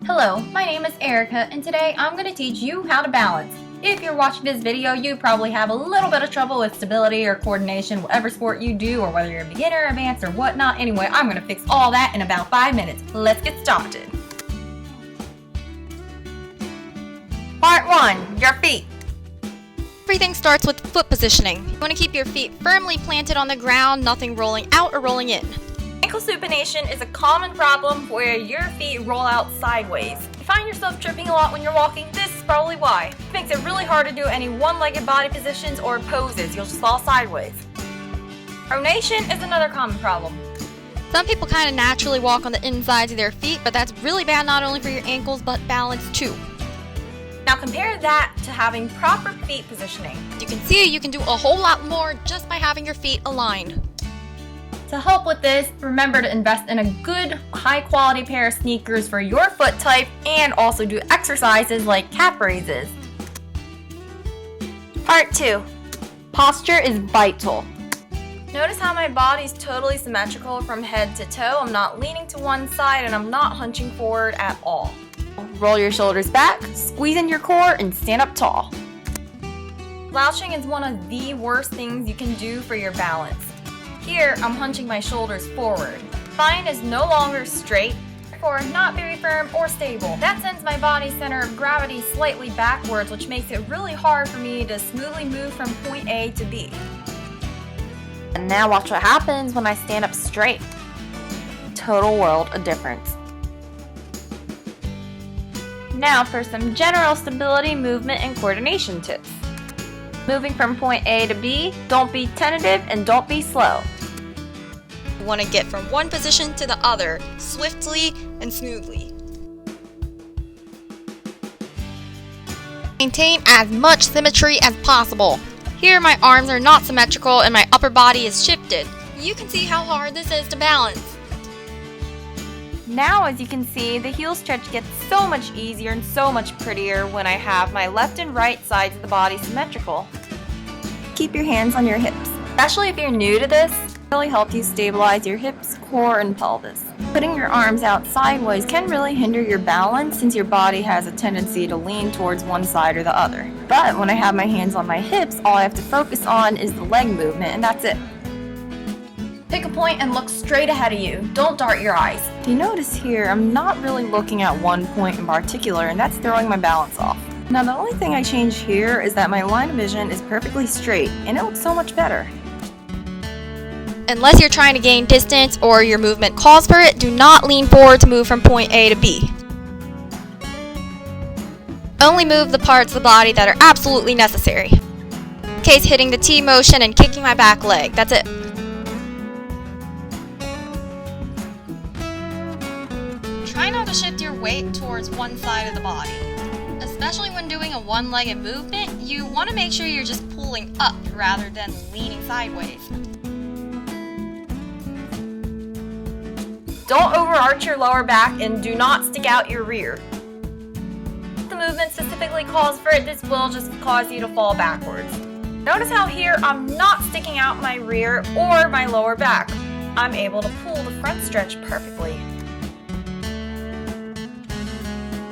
Hello, my name is Erica, and today I'm going to teach you how to balance. If you're watching this video, you probably have a little bit of trouble with stability or coordination, whatever sport you do, or whether you're a beginner, advanced, or whatnot. Anyway, I'm going to fix all that in about 5 minutes. Let's get started. Part 1. Your feet. Everything starts with foot positioning. You want to keep your feet firmly planted on the ground, nothing rolling out or rolling in. Ankle supination is a common problem where your feet roll out sideways. If you find yourself tripping a lot when you're walking, this is probably why. It makes it really hard to do any one-legged body positions or poses. You'll just fall sideways. Pronation is another common problem. Some people kind of naturally walk on the insides of their feet, but that's really bad not only for your ankles, but balance too. Now compare that to having proper feet positioning. You can see you can do a whole lot more just by having your feet aligned. To help with this, remember to invest in a good, high-quality pair of sneakers for your foot type and also do exercises like calf raises. Part 2. Posture is vital. Notice how my body's totally symmetrical from head to toe. I'm not leaning to one side and I'm not hunching forward at all. Roll your shoulders back, squeeze in your core, and stand up tall. Slouching is one of the worst things you can do for your balance. Here, I'm hunching my shoulders forward. Spine is no longer straight, therefore not very firm or stable. That sends my body's center of gravity slightly backwards, which makes it really hard for me to smoothly move from point A to B. And now watch what happens when I stand up straight. Total world of difference. Now for some general stability, movement, and coordination tips. Moving from point A to B, don't be tentative and don't be slow. You want to get from one position to the other, swiftly and smoothly. Maintain as much symmetry as possible. Here my arms are not symmetrical and my upper body is shifted. You can see how hard this is to balance. Now, as you can see, the heel stretch gets so much easier and so much prettier when I have my left and right sides of the body symmetrical. Keep your hands on your hips. Especially if you're new to this, it really helps you stabilize your hips, core, and pelvis. Putting your arms out sideways can really hinder your balance since your body has a tendency to lean towards one side or the other. But when I have my hands on my hips, all I have to focus on is the leg movement, and that's it. Pick a point and look straight ahead of you. Don't dart your eyes. You notice here, I'm not really looking at one point in particular, and that's throwing my balance off. Now, the only thing I change here is that my line of vision is perfectly straight, and it looks so much better. Unless you're trying to gain distance or your movement calls for it, do not lean forward to move from point A to B. Only move the parts of the body that are absolutely necessary. In this case, hitting the T motion and kicking my back leg. That's it. Try not to shift your weight towards one side of the body. Especially when doing a one-legged movement, you want to make sure you're just pulling up rather than leaning sideways. Don't overarch your lower back and do not stick out your rear. If the movement specifically calls for it, this will just cause you to fall backwards. Notice how here I'm not sticking out my rear or my lower back. I'm able to pull the front stretch perfectly.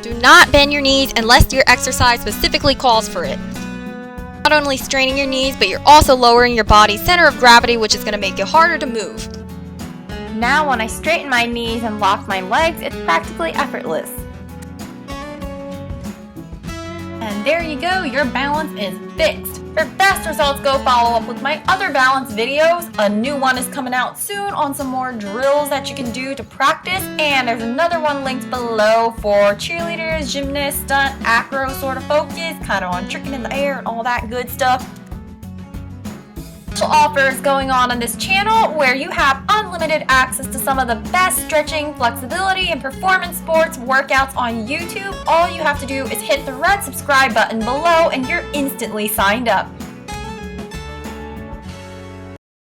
Do not bend your knees unless your exercise specifically calls for it. Not only straining your knees, but you're also lowering your body's center of gravity, which is going to make it harder to move. Now when I straighten my knees and lock my legs, it's practically effortless. And there you go, your balance is fixed. For best results, go follow up with my other balance videos. A new one is coming out soon on some more drills that you can do to practice, and there's another one linked below for cheerleaders, gymnasts, stunt, acro sort of focus, kind of on tricking in the air and all that good stuff. Special offers going on this channel where you have unlimited access to some of the best stretching, flexibility, and performance sports workouts on YouTube. All you have to do is hit the red subscribe button below and you're instantly signed up.